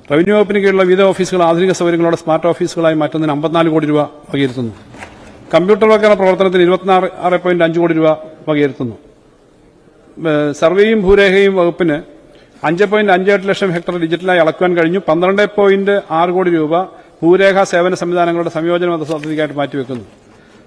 Revenue വകുപ്പിന് കീഴിലുള്ള വിവിധ ഓഫീസുകൾ ആധുനിക സൗകര്യങ്ങളോടെ സ്മാർട്ട് ഓഫീസുകളായി മാറ്റുന്നതിന് 54 കോടി രൂപ വകയിരുത്തുന്നു. കമ്പ്യൂട്ടർവൽക്കരണ പ്രവർത്തനത്തിന് 26.5 കോടി രൂപ വകയിരുത്തുന്നു. സർവേയും ഭൂരേഖയും വകുപ്പിന് 5.58 ലക്ഷം ഹെക്ടർ ഡിജിറ്റലായി അളക്കുവാൻ കഴിഞ്ഞു. 12.6 കോടി രൂപ ഭൂരേഖാ സേവന സംവിധാനങ്ങളുടെ സംയോജന പദ്ധതിക്കായിട്ട് മാറ്റിവെക്കുന്നു.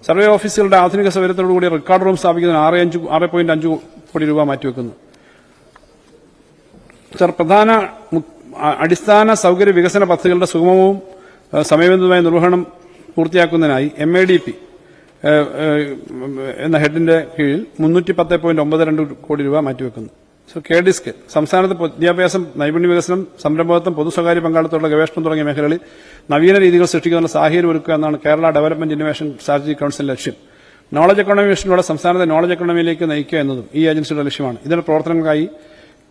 സർവേ ഓഫീസുകളുടെ ആധുനിക സൗകര്യത്തോടുകൂടി റെക്കോർഡ് റൂം സ്ഥാപിക്കുന്നതിന് 6.5 കോടി രൂപ മാറ്റിവെക്കുന്നു. സർ, പ്രധാന അടിസ്ഥാന സൗകര്യ വികസന പദ്ധതികളുടെ സുഗമവും സമയബന്ധിതമായ നിർവഹണം പൂർത്തിയാക്കുന്നതിനായി MADP എന്ന ഹെഡിന്റെ കീഴിൽ 310.92 കോടി രൂപ മാറ്റിവെക്കുന്നു. സോ KDSK സംസ്ഥാനത്ത് വിദ്യാഭ്യാസം, നൈപുണ്യ വികസനം, സംരംഭകത്വം, പൊതു സ്വകാര്യ പങ്കാളിത്തമുള്ള ഗവേഷണം തുടങ്ങിയ മേഖലകളിൽ നവീന രീതികൾ സൃഷ്ടിക്കുന്നതിനുള്ള സാഹചര്യം ഒരുക്കുക എന്നാണ് കേരള ഡെവലപ്മെന്റ് ഇന്നോവേഷൻ സ്ട്രാറ്റജിക് കൌൺസിലിന്റെ ലക്ഷ്യം. നോളജ് എക്കോണമി മിഷനിലൂടെ സംസ്ഥാനത്തെ നോളജ് എക്കോണമിയിലേക്ക് നയിക്കുക എന്നതും ഈ ഏജൻസിയുടെ ലക്ഷ്യമാണ്. ഇതിന്റെ പ്രവർത്തനങ്ങൾക്കായി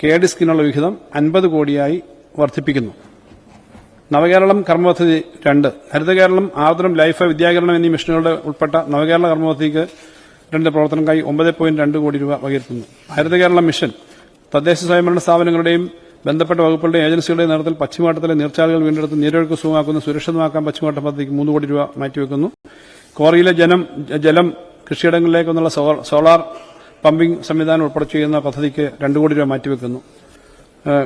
KDSKനുള്ള വിഹിതം 50 കോടിയായി വർദ്ധിപ്പിക്കുന്നു. നവകേരളം കർമ്മപദ്ധതി 2, ഹരിത കേരളം, ആർദ്രം, ലൈഫ്, വിദ്യാകരണം എന്നീ മിഷനുകളുടെ ഉൾപ്പെട്ട നവകേരള കർമ്മപദ്ധതിക്ക് 2 പ്രവർത്തനങ്ങൾക്കായി 9.2 കോടി രൂപ വകയിരുത്തുന്നു. ഹരിത കേരളം മിഷൻ തദ്ദേശ സ്വയംഭരണ സ്ഥാപനങ്ങളുടെയും ബന്ധപ്പെട്ട വകുപ്പുകളുടെയും ഏജൻസികളുടെയും നേതൃത്വത്തിൽ പശ്ചിമഘട്ടത്തിലെ നീർച്ചാലുകൾ വീണ്ടെടുത്ത് നീരൊഴുക്ക് സുഗമമാക്കുന്ന സുരക്ഷിതമാക്കാൻ പശ്ചിമഘട്ട പദ്ധതിക്ക് 3 കോടി രൂപ മാറ്റിവെക്കുന്നു. ക്വാറിയിലെ ജലം കൃഷിയിടങ്ങളിലേക്കെന്നുള്ള സോളാർ പമ്പിംഗ് സംവിധാനം ഉൾപ്പെടെ ചെയ്യുന്ന പദ്ധതിക്ക് 2 കോടി രൂപ മാറ്റിവെക്കുന്നു.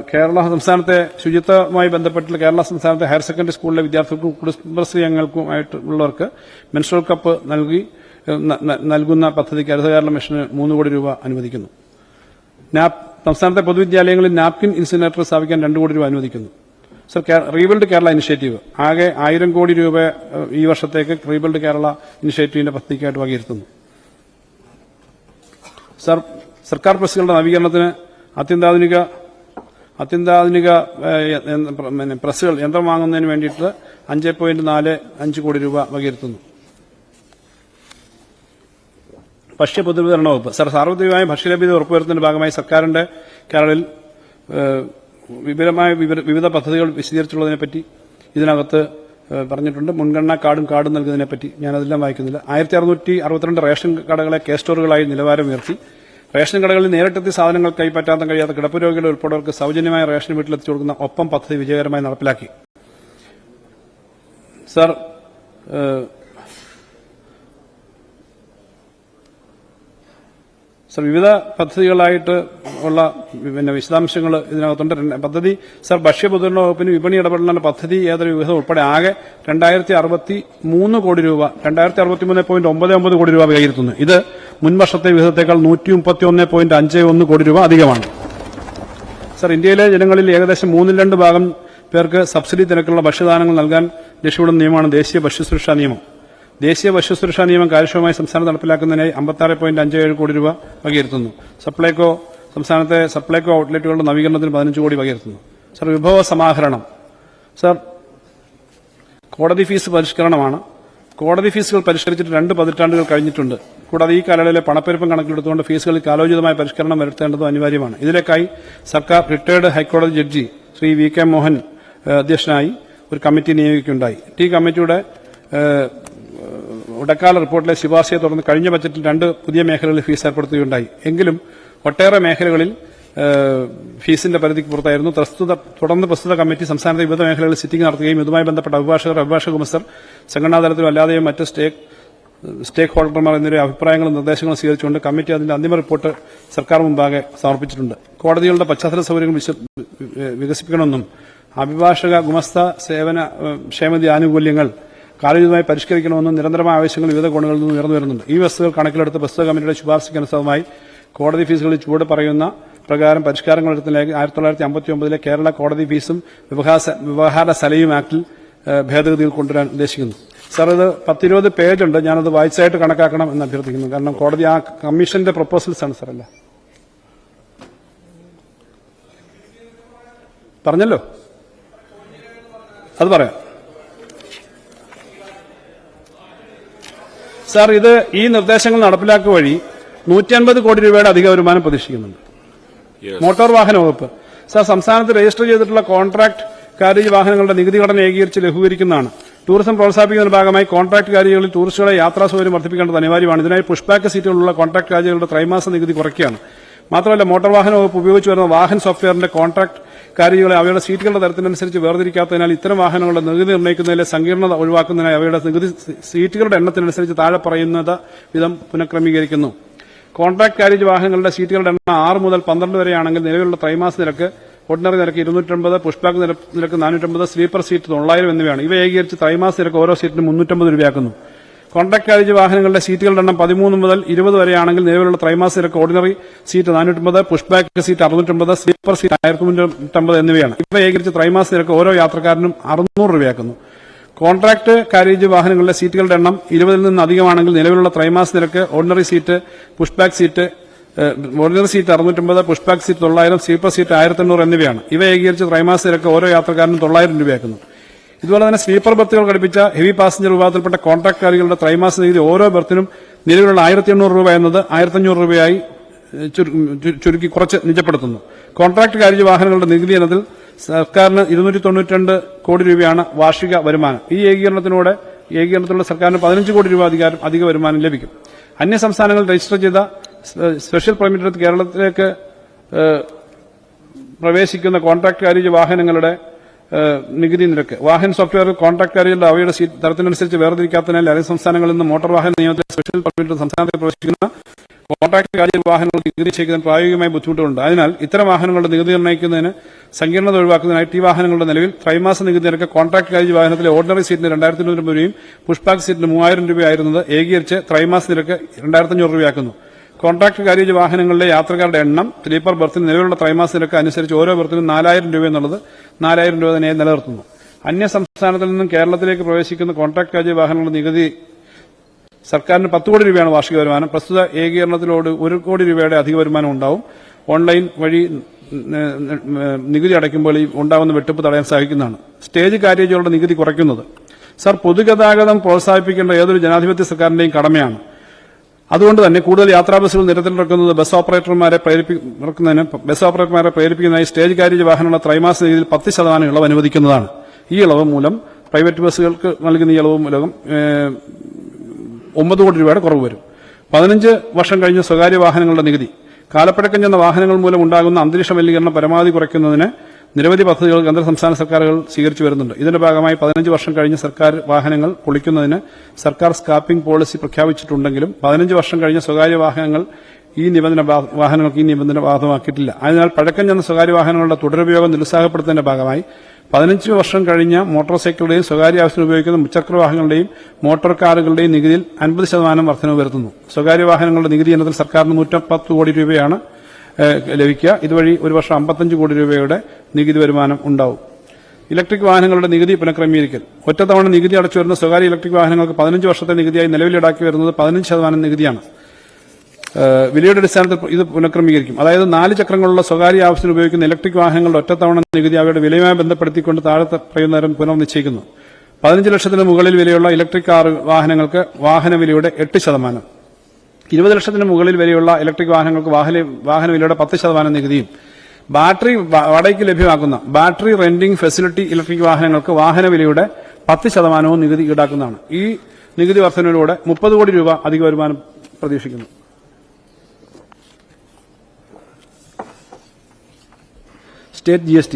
കേരള സംസ്ഥാനത്തെ ശുചിത്വവുമായി ബന്ധപ്പെട്ട് കേരള സംസ്ഥാനത്തെ ഹയർ സെക്കൻഡറി സ്കൂളിലെ വിദ്യാർത്ഥികൾക്കും കുടുംബശ്രീ അംഗങ്ങൾക്കുമായിട്ടുള്ളവർക്ക് മെൻസ്ട്രുവൽ കപ്പ് നൽകുന്ന പദ്ധതിക്ക് ഹരിത കേരള മിഷന് 3 കോടി രൂപ അനുവദിക്കുന്നു. സംസ്ഥാനത്തെ പൊതുവിദ്യാലയങ്ങളിൽ നാപ്കിൻ ഇൻസിനറേറ്റർ സ്ഥാപിക്കാൻ 2 കോടി രൂപ അനുവദിക്കുന്നു. സർ, റീബിൽഡ് കേരള ഇനിഷ്യേറ്റീവ് ആകെ 1000 കോടി രൂപ ഈ വർഷത്തേക്ക് റീബിൽഡ് കേരള ഇനിഷ്യേറ്റീവിന്റെ പദ്ധതിക്കായിട്ട് വകയിരുത്തുന്നു. സർ, സർക്കാർ പ്രസ്സുകളുടെ നവീകരണത്തിന് അത്യന്താധുനിക പ്രസ്സുകൾ യന്ത്രം വാങ്ങുന്നതിന് വേണ്ടിയിട്ട് 5.45 കോടി രൂപ വകയിരുത്തുന്നു. ഭക്ഷ്യ പൊതുവിതരണ വകുപ്പ്. സർ, സാർവത്രികമായ ഭക്ഷ്യലഭ്യത ഉറപ്പുവരുത്തുന്നതിന്റെ ഭാഗമായി സർക്കാരിന്റെ കേരളത്തിൽ വിവിധ പദ്ധതികൾ വിശദീകരിച്ചുള്ളതിനെപ്പറ്റി ഇതിനകത്ത് പറഞ്ഞിട്ടുണ്ട്. മുൻഗണനാ കാർഡും നൽകുന്നതിനെപ്പറ്റി ഞാനതെല്ലാം വായിക്കുന്നില്ല. 1662 റേഷൻ കടകളെ സ്റ്റോറുകളായി നിലവാരം ഉയർത്തി. റേഷൻ കടകളിൽ നേരിട്ടെത്തി സാധനങ്ങൾ കൈപ്പറ്റാൻ കഴിയാത്ത കിടപ്പ് രോഗികളുടെ ഉൾപ്പെടെവർക്ക് സൌജന്യമായ റേഷൻ വീട്ടിലെത്തിച്ചു കൊടുക്കുന്ന ഒപ്പം പദ്ധതി വിജയകരമായി നടപ്പിലാക്കി. സർ, വിവിധ പദ്ധതികളായിട്ട് ഉള്ള വിശദാംശങ്ങൾ ഇതിനകത്തുണ്ട്. പദ്ധതി സർ, ഭക്ഷ്യ പൊതുവിതരണ വകുപ്പിന് വിപണി ഇടപെടലിന്റെ പദ്ധതി ഏതൊരു വിഹിതം ഉൾപ്പെടെ ആകെ 2063 കോടി രൂപ 2063.99 കോടി രൂപ വകയിരുത്തുന്നു. ഇത് മുൻവർഷത്തെ വിഹിതത്തേക്കാൾ 131.51 കോടി രൂപ അധികമാണ്. സർ, ഇന്ത്യയിലെ ജനങ്ങളിൽ ഏകദേശം 3/2 ഭാഗം പേർക്ക് സബ്സിഡി നിരക്കിലുള്ള ഭക്ഷ്യധാന്യങ്ങൾ നൽകാൻ ലക്ഷ്യമിടുന്ന നിയമമാണ് ദേശീയ ഭക്ഷ്യസുരക്ഷാ നിയമം. ദേശീയ ഭക്ഷ്യസുരക്ഷാ നിയമം കാര്യക്ഷമമായി സംസ്ഥാനം നടപ്പിലാക്കുന്നതിനായി 56.57 കോടി രൂപ വകയിരുത്തുന്നു. സംസ്ഥാനത്തെ സപ്ലൈകോ ഔട്ട്ലെറ്റുകളുടെ നവീകരണത്തിന് 15 കോടി വകയിരുത്തുന്നു. സർ, വിഭവ സമാഹരണം. സർ, കോടതി ഫീസ് പരിഷ്കരണമാണ്. കോടതി ഫീസുകൾ പരിഷ്കരിച്ചിട്ട് 2 പതിറ്റാണ്ടുകൾ കഴിഞ്ഞിട്ടുണ്ട്. കൂടാതെ ഈ കാലയളവിലെ പണപ്പെരുപ്പം കണക്കിലെടുത്തുകൊണ്ട് ഫീസുകളിൽ കാലോചിതമായ പരിഷ്കരണം വരുത്തേണ്ടതും അനിവാര്യമാണ്. ഇതിലേക്കായി സർക്കാർ റിട്ടയർഡ് ഹൈക്കോടതി ജഡ്ജി ശ്രീ VK മോഹൻ അധ്യക്ഷനായി ഒരു കമ്മിറ്റി നിയോഗിക്കുകയുണ്ടായി. ഈ കമ്മിറ്റിയുടെ ഇടക്കാല റിപ്പോർട്ടിലെ ശുപാർശയെ തുടർന്ന് കഴിഞ്ഞ ബജറ്റിൽ 2 പുതിയ മേഖലകളിൽ ഫീസ് ഏർപ്പെടുത്തുകയുണ്ടായി. എങ്കിലും ഒട്ടേറെ മേഖലകളിൽ ഫീസിന്റെ പരിധിക്ക് പുറത്തായിരുന്നു. തുടർന്ന് പ്രസ്തുത കമ്മിറ്റി സംസ്ഥാനത്തെ വിവിധ മേഖലകളിൽ സിറ്റിംഗ് നടത്തുകയും ഇതുമായി ബന്ധപ്പെട്ട അഭിഭാഷക ഗുമസ്തർ, സംഘടനാതലത്തിലും അല്ലാതെയും മറ്റ് സ്റ്റേക്ക് ഹോൾഡർമാർ എന്നിവരുടെ അഭിപ്രായങ്ങളും നിർദ്ദേശങ്ങളും സ്വീകരിച്ചുകൊണ്ട് കമ്മിറ്റി അതിന്റെ അന്തിമ റിപ്പോർട്ട് സർക്കാർ മുമ്പാകെ സമർപ്പിച്ചിട്ടുണ്ട്. കോടതികളുടെ പശ്ചാത്തല സൌകര്യങ്ങൾ വികസിപ്പിക്കണമെന്നും അഭിഭാഷക ഗുമസ്ത സേവന ക്ഷേമനിധി ആനുകൂല്യങ്ങൾ കാലോചിതമായി പരിഷ്കരിക്കണമെന്നും നിരന്തരമായ ആവശ്യങ്ങൾ വിവിധ കോണുകളിൽ നിന്ന് ഉയർന്നു വരുന്നുണ്ട്. ഈ വസ്തുതകൾ കണക്കിലെടുത്ത് പ്രസ്തുത കമ്മിറ്റിയുടെ ശുപാർശയ്ക്കനുസൃതമായി കോടതി ഫീസുകളിൽ ചുവട് പറയുന്ന പ്രകാരം പരിഷ്കാരങ്ങൾ വരുത്തുന്നതിലേക്ക് 1959 കേരള കോടതി ഫീസും വ്യവഹാര സലയും ആക്ടിൽ ഭേദഗതികൾ കൊണ്ടുവരാൻ ഉദ്ദേശിക്കുന്നു. സർ, ഇത് 10-20 പേജുണ്ട്. ഞാനത് വായിച്ചായിട്ട് കണക്കാക്കണം എന്ന് അഭ്യർത്ഥിക്കുന്നു. കാരണം കോടതി ആ കമ്മീഷന്റെ പ്രൊപ്പോസൽസ് ആണ്. സർ, അല്ല പറഞ്ഞല്ലോ, അത് പറയാം. സർ, ഈ നിർദ്ദേശങ്ങൾ നടപ്പിലാക്കുക വഴി 150 കോടി രൂപയുടെ അധിക വരുമാനം പ്രതീക്ഷിക്കുന്നുണ്ട്. മോട്ടോർ വാഹന വകുപ്പ്. സർ, സംസ്ഥാനത്ത് രജിസ്റ്റർ ചെയ്തിട്ടുള്ള കോൺട്രാക്ട് കാരേജ് വാഹനങ്ങളുടെ നികുതി ഘടന ഏകീകരിച്ച് ലഘൂകരിക്കുന്നതാണ്. ടൂറിസം പ്രോത്സാഹിപ്പിക്കുന്നതിന്റെ ഭാഗമായി കോൺട്രാക്ട് കാരേജുകളിൽ ടൂറിസ്റ്റുകളെ യാത്രാ സൌകര്യം വർദ്ധിപ്പിക്കേണ്ടത് അനിവാര്യമാണ്. ഇതിനായി പുഷ്ബാക്ക് സീറ്റുകളുള്ള കോൺട്രാക്ട് കാരേജുകളുടെ ത്രൈമാസ നികുതി കുറയ്ക്കുകയാണ്. മാത്രമല്ല, മോട്ടോർ വാഹന വകുപ്പ് ഉപയോഗിച്ചു വരുന്ന വാഹൻ സോഫ്റ്റ്വെയറിന്റെ കോൺട്രാക്ട് കാര്യങ്ങളെ അവയുടെ സീറ്റുകളുടെ തരത്തിനനുസരിച്ച് വേർതിരിക്കാത്തതിനാൽ ഇത്തരം വാഹനങ്ങളുടെ നികുതി നിർണ്ണയിക്കുന്നതിലെ സങ്കീർണത ഒഴിവാക്കുന്നതിനായി അവയുടെ നികുതി സീറ്റുകളുടെ എണ്ണത്തിനനുസരിച്ച് താഴെ പറയുന്നത് വിധം പുനഃക്രമീകരിക്കുന്നു. കോൺട്രാക്ട് കാരേജ് വാഹനങ്ങളുടെ സീറ്റുകളുടെ എണ്ണം 6 മുതൽ 12 വരെയാണെങ്കിൽ നിലവിലുള്ള ത്രൈമാസ നിരക്ക് ഓർഡിനറി നിരക്ക് 250, പുഷ്ബാക്ക് നിരക്ക് 450, സ്ലീപ്പർ സീറ്റ് 900 എന്നിവയാണ്. ഇവ ഏകീകരിച്ച് ത്രൈമാസ നിരക്ക് ഓരോ സീറ്റിനും 350 രൂപയാക്കുന്നു. കോൺട്രാക്ട് കാരേജ് വാഹനങ്ങളുടെ സീറ്റുകളുടെ എണ്ണം 13 മുതൽ 20 വരെയാണെങ്കിൽ നിലവിലുള്ള ത്രൈമാസ നിരക്ക് ordinary seat 450, പുഷ്ബാക്ക് seat 650, sleeper seat 1350 എന്നിവയാണ്. ഇവ ഏകീകരിച്ച് ത്രൈമാസ നിരക്ക് ഓരോ യാത്രക്കാരനും 600 രൂപയാക്കുന്നു. കോൺട്രാക്ട് കാരേജ് വാഹനങ്ങളുടെ സീറ്റുകളുടെ എണ്ണം 20 നിന്ന് അധികമാണെങ്കിൽ നിലവിലുള്ള ത്രൈമാസ നിരക്ക് ordinary seat, പുഷ്ബാക്ക് seat ordinary seat 650, പുഷ്ബാക്ക് seat 900, sleeper seat 1800 എന്നിവയാണ്. ഇവ ഏകീകരിച്ച് ത്രൈമാസ നിരക്ക് ഓരോ യാത്രക്കാരനും 900 രൂപയാക്കുന്നു. ഇതുപോലെ തന്നെ സ്ലീപ്പർ ബർത്തുകൾ ഘടിപ്പിച്ച ഹെവി പാസഞ്ചർ വിഭാഗത്തിൽപ്പെട്ട കോൺട്രാക്ട് കാറുകളുടെ ത്രൈമാസ നികുതി ഓരോ ബർത്തിനും നിലവിലുള്ള 1800 രൂപ എന്നത് 1500 രൂപയായി ചുരുക്കി കുറച്ച് നിജപ്പെടുത്തുന്നു. കോൺട്രാക്ട് കാരേജ് വാഹനങ്ങളുടെ നികുതി ഇനത്തിൽ സർക്കാരിന് 292 കോടി രൂപയാണ് വാർഷിക വരുമാനം. ഈ ഏകീകരണത്തിലൂടെ സർക്കാരിന് 15 കോടി രൂപ അധിക വരുമാനം ലഭിക്കും. അന്യ സംസ്ഥാനങ്ങളിൽ രജിസ്റ്റർ ചെയ്ത സ്പെഷ്യൽ പെർമിറ്റ് എടുത്ത് കേരളത്തിലേക്ക് പ്രവേശിക്കുന്ന കോൺട്രാക്ട് കാരേജ് വാഹനങ്ങളുടെ നികുതി നിരക്ക് വാഹന സോഫ്റ്റ്വെയർ കോൺട്രാക്ട് കാരേജുകളുടെ അവയുടെ തരത്തിനനുസരിച്ച് വേർതിരിക്കാത്തതിനാൽ അന്യ സംസ്ഥാനങ്ങളിൽ നിന്ന് മോട്ടോർ വാഹന നിയമത്തിലെ സ്പെഷ്യൽ പെർമിറ്റ് സംസ്ഥാനത്തിൽ പ്രവേശിക്കുന്ന കോൺട്രാക്ട് കാരേജ് വാഹനങ്ങൾ നികുതി നിശ്ചയിക്കുന്നതിന് പ്രായോഗികമായി ബുദ്ധിമുട്ടുണ്ട്. അതിനാൽ ഇത്തരം വാഹനങ്ങളുടെ നികുതി നിർണ്ണയിക്കുന്നതിന് സങ്കീർണത ഒഴിവാക്കുന്നതിനായി ടി വാഹനങ്ങളുടെ നിലവിൽ ത്രൈമാസ നികുതി നിരക്ക് കോൺട്രാക്ട് കാരേജ് വാഹനത്തിലെ ഓർഡിനറി സീറ്റിന് 2200 രൂപയും പുഷ്ബാക്ക് സീറ്റിന് 3000 രൂപയായിരുന്നത് ഏകീകരിച്ച് ത്രൈമാസ നിരക്ക് 2500 രൂപയാക്കുന്നു. കോൺട്രാക്ട് കാരേജ് വാഹനങ്ങളിലെ യാത്രക്കാരുടെ എണ്ണം സ്ലീപ്പർ ബർത്തിന് നിലവിലുള്ള ത്രൈമാസ നിരക്ക് അനുസരിച്ച് ഓരോ ബർത്തിനും 4000 രൂപ എന്നുള്ളത് 4000 രൂപ തന്നെ നിലനിർത്തുന്നു. അന്യ സംസ്ഥാനത്തിൽ നിന്നും കേരളത്തിലേക്ക് പ്രവേശിക്കുന്ന കോൺട്രാക്ട് കാരേജ് വാഹനങ്ങളുടെ നികുതി സർക്കാരിന് 10 കോടി രൂപയാണ് വാർഷിക വരുമാനം. പ്രസ്തുത ഏകീകരണത്തിലോട് 1 കോടി രൂപയുടെ അധിക വരുമാനം ഉണ്ടാവും. ഓൺലൈൻ വഴി നികുതി അടയ്ക്കുമ്പോൾ ഈ ഉണ്ടാകുന്ന വെട്ടിപ്പ് തടയാൻ സഹായിക്കുന്നതാണ്. സ്റ്റേജ് കാരേജുകളുടെ നികുതി കുറയ്ക്കുന്നത് സർ, പൊതുഗതാഗതം പ്രോത്സാഹിപ്പിക്കേണ്ട ഏതൊരു ജനാധിപത്യ സർക്കാരിന്റെയും കടമയാണ്. അതുകൊണ്ട് തന്നെ കൂടുതൽ യാത്രാ ബസ്സുകൾ നിരത്തിലിറക്കുന്നത് ബസ് ഓപ്പറേറ്റർമാരെ പ്രേരിപ്പിക്കുന്നതിനായി സ്റ്റേജ് കാരേജ് വാഹനങ്ങളുടെ ത്രൈമാസ നികുതിയിൽ 10% ഇളവ് അനുവദിക്കുന്നതാണ്. ഈ ഇളവ് മൂലം പ്രൈവറ്റ് ബസ്സുകൾക്ക് നൽകുന്ന ഈ ഇളവ് മൂലം 9 കോടി രൂപയുടെ കുറവ് വരും. 15 വർഷം കഴിഞ്ഞ സ്വകാര്യ വാഹനങ്ങളുടെ നികുതി കാലപ്പഴക്കം ചെന്ന വാഹനങ്ങൾ മൂലം ഉണ്ടാകുന്ന അന്തരീക്ഷ മലിനീകരണം പരമാവധി കുറയ്ക്കുന്നതിന് നിരവധി പദ്ധതികൾ കേന്ദ്ര സംസ്ഥാന സർക്കാരുകൾ സ്വീകരിച്ചു വരുന്നുണ്ട്. ഇതിന്റെ ഭാഗമായി 15 വർഷം കഴിഞ്ഞ സർക്കാർ വാഹനങ്ങൾ പൊളിക്കുന്നതിന് സർക്കാർ സ്ക്രാപ്പിംഗ് പോളിസി പ്രഖ്യാപിച്ചിട്ടുണ്ടെങ്കിലും 15 വർഷം കഴിഞ്ഞ സ്വകാര്യ വാഹനങ്ങൾക്ക് ഈ നിബന്ധന ബാധകമാക്കിയിട്ടില്ല. അതിനാൽ പഴക്കം ചെന്ന സ്വകാര്യ വാഹനങ്ങളുടെ തുടരുപയോഗം നിരുത്സാഹപ്പെടുത്തുന്നതിന്റെ ഭാഗമായി 15 വർഷം കഴിഞ്ഞ മോട്ടോർ സൈക്കിളുടെയും സ്വകാര്യ ആവശ്യത്തിന് ഉപയോഗിക്കുന്ന മുച്ചക്ര വാഹനങ്ങളുടെയും മോട്ടോർ കാറുകളുടെയും നികുതിയിൽ 50% വർധനവ് വരുത്തുന്നു. സ്വകാര്യ വാഹനങ്ങളുടെ നികുതി ഇനത്തിൽ സർക്കാരിന് 110 കോടി രൂപയാണ് ലഭിക്കുക. ഇതുവഴി ഒരു വർഷം 55 കോടി രൂപയുടെ നികുതി വരുമാനം ഉണ്ടാവും. ഇലക്ട്രിക് വാഹനങ്ങളുടെ നികുതി പുനഃക്രമീകരിക്കൽ ഒറ്റത്തവണ നികുതി അടച്ചു വരുന്ന സ്വകാര്യ ഇലക്ട്രിക് വാഹനങ്ങൾക്ക് 15 വർഷത്തെ നികുതിയായി നിലവിൽ ഈടാക്കി വരുന്നത് 15% നികുതിയാണ്. വിലയുടെ അടിസ്ഥാനത്തിൽ ഇത് പുനഃക്രമീകരിക്കും. അതായത് 4 ചക്രങ്ങളുള്ള സ്വകാര്യ ആവശ്യത്തിന് ഉപയോഗിക്കുന്ന ഇലക്ട്രിക് വാഹനങ്ങളുടെ ഒറ്റത്തവണ നികുതി അവയുടെ വിലയുമായി ബന്ധപ്പെടുത്തിക്കൊണ്ട് താഴത്തെ പറയുന്നവരും പുനർനിശ്ചയിക്കുന്നു. 15 ലക്ഷത്തിന് മുകളിൽ വിലയുള്ള ഇലക്ട്രിക് കാർ വാഹനങ്ങൾക്ക് വാഹന വിലയുടെ 8%, 20 ലക്ഷത്തിന് മുകളിൽ വിലയുള്ള ഇലക്ട്രിക് വാഹനങ്ങൾക്ക് വാഹന വിലയുടെ 10% നികുതിയും, ബാറ്ററി വാടകയ്ക്ക് ലഭ്യമാക്കുന്ന ബാറ്ററി റെന്റിംഗ് ഫെസിലിറ്റി ഇലക്ട്രിക് വാഹനങ്ങൾക്ക് വാഹന വിലയുടെ 10% നികുതി ഈടാക്കുന്നതാണ്. ഈ നികുതി വർധനയിലൂടെ 30 കോടി രൂപ അധിക വരുമാനം പ്രതീക്ഷിക്കുന്നു. സ്റ്റേറ്റ് GST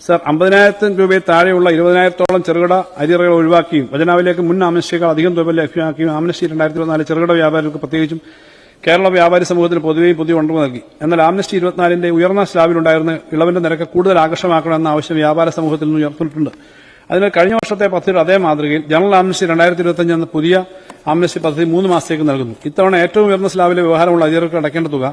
സർ, 50,000 രൂപയിൽ താഴെയുള്ള 20,000-ഓളം ചെറുകിട അരിയറകൾ ഒഴിവാക്കിയും ഖജനാവിലേക്ക് മുൻ ആംനസ്റ്റിയേക്കാൾ അധികം തുക ലഭ്യമാക്കിയും ആംനസ്റ്റി 2024 ചെറുകിട വ്യാപാരികൾക്ക് പ്രത്യേകിച്ചും കേരള വ്യാപാരി സമൂഹത്തിന് പൊതുവെയും പുതിയ ഉണർവ് നൽകി. എന്നാൽ ആംനസ്റ്റി 24ന്റെ ഉയർന്ന സ്ലാബിലുണ്ടായിരുന്ന ഇളവിന്റെ നിരക്ക് കൂടുതൽ ആകർഷമാക്കണമെന്ന ആവശ്യം വ്യാപാര സമൂഹത്തിൽ നിന്ന് ഉയർന്നിട്ടുണ്ട്. അതിനാൽ കഴിഞ്ഞ വർഷത്തെ പദ്ധതിയുടെ അതേ മാതൃകയിൽ ജനറൽ ആംനസ്റ്റി 2025 എന്ന പുതിയ ആംനസ്റ്റി പദ്ധതി 3 മാസത്തേക്ക് നൽകുന്നു. ഇത്തവണ ഏറ്റവും ഉയർന്ന സ്ലാബിലെ വ്യവഹാരമുള്ള അരിയറുകൾക്ക് അടയ്ക്കേണ്ട തുക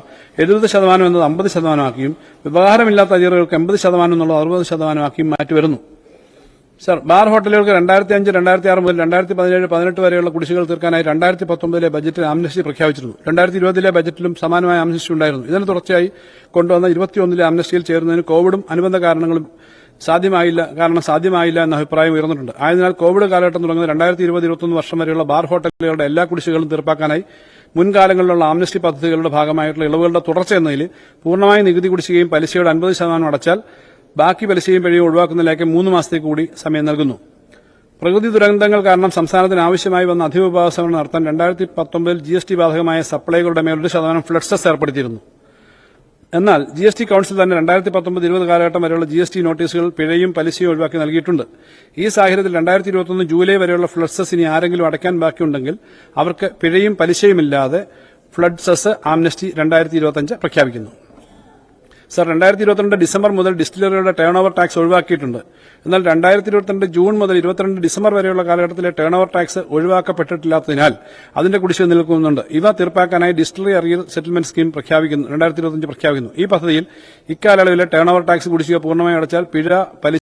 70% എന്നത് 50% ആക്കിയും വ്യവഹാരമില്ലാത്ത അരിയറുകൾക്ക് 80% എന്നുള്ളത് 60% ആക്കിയും മാറ്റിവരുന്നു. സർ, ബാർ ഹോട്ടലുകൾക്ക് 2005, 2006 മുതൽ 2017, 18 വരെയുള്ള കുടിശ്ശികൾ തീർക്കാനായി 2019 ബജറ്റിൽ ആംനസ്റ്റി പ്രഖ്യാപിച്ചിരുന്നു. 2020 ബജറ്റിലും സമാനമായ ആംനസ്റ്റി ഉണ്ടായിരുന്നു. ഇതിന് തുടർച്ചയായി കൊണ്ടുവന്ന 21 ആംനസ്റ്റിയിൽ ചേരുന്നതിന് കോവിഡും അനുബന്ധ കാരണങ്ങളും സാധ്യമായില്ല എന്ന അഭിപ്രായം ഉയർന്നിട്ടുണ്ട്. ആയതിനാൽ കോവിഡ് കാലഘട്ടം തുടങ്ങുന്ന 2020-21 വർഷം വരെയുള്ള ബാർ ഹോട്ടലുകളുടെ എല്ലാ കുടിശ്ശികളും തീർപ്പാക്കാനായി മുൻകാലങ്ങളിലുള്ള ആംനസ്റ്റി പദ്ധതികളുടെ ഭാഗമായിട്ടുള്ള ഇളവുകളുടെ തുടർച്ച എന്നതിൽ പൂർണ്ണമായി നികുതി കുടിശ്ശികയും പലിശയുടെ 50% അടച്ചാൽ ബാക്കി പലിശയും പിഴയും ഒഴിവാക്കുന്നതിലേക്ക് 3 മാസത്തേക്ക് കൂടി സമയം നൽകുന്നു. പ്രകൃതി ദുരന്തങ്ങൾ കാരണം സംസ്ഥാനത്തിന് ആവശ്യമായി വന്ന അധിക വിഭാഗങ്ങൾ നടത്താൻ 2019 GST ബാധകമായ സപ്ലൈകളുടെ മേൽ 1% ഫ്ലഡ് സെസ് ഏർപ്പെടുത്തിയിരുന്നു. എന്നാൽ GST കൌൺസിൽ തന്നെ 2019-20 കാലഘട്ടം വരെയുള്ള GST നോട്ടീസുകൾ പിഴയും പലിശയും ഒഴിവാക്കി നൽകിയിട്ടുണ്ട്. ഈ സാഹചര്യത്തിൽ 2021 ജൂലൈ വരെയുള്ള ഫ്ലഡ് സെസ് ഇനി ആരെങ്കിലും അടയ്ക്കാൻ ബാക്കിയുണ്ടെങ്കിൽ അവർക്ക് പിഴയും പലിശയുമില്ലാതെ ഫ്ലഡ് സെസ് ആംനസ്റ്റി 2025 പ്രഖ്യാപിക്കുന്നു. സർ, 2022 ഡിസംബർ മുതൽ ഡിസ്റ്റിലറികളുടെ ടേൺ ഓവർ ടാക്സ് ഒഴിവാക്കിയിട്ടുണ്ട്. എന്നാൽ 2022 ജൂൺ മുതൽ 22 ഡിസംബർ വരെയുള്ള കാലഘട്ടത്തിലെ ടേൺ ഓവർ ടാക്സ് ഒഴിവാക്കപ്പെട്ടിട്ടില്ലാത്തതിനാൽ അതിന്റെ കുടിശ്ശിക നിൽക്കുന്നുണ്ട്. ഇവ തീർപ്പാക്കാനായി ഡിസ്റ്റിലറി അറിയർ സെറ്റിൽമെന്റ് സ്കീം 2025 പ്രഖ്യാപിക്കുന്നു. ഈ പദ്ധതിയിൽ ഇക്കാലയളവിലെ ടേൺ ഓവർ ടാക്സ് കുടിശ്ശിക പൂർണ്ണമായി അടച്ചാൽ പിഴ, പലിശ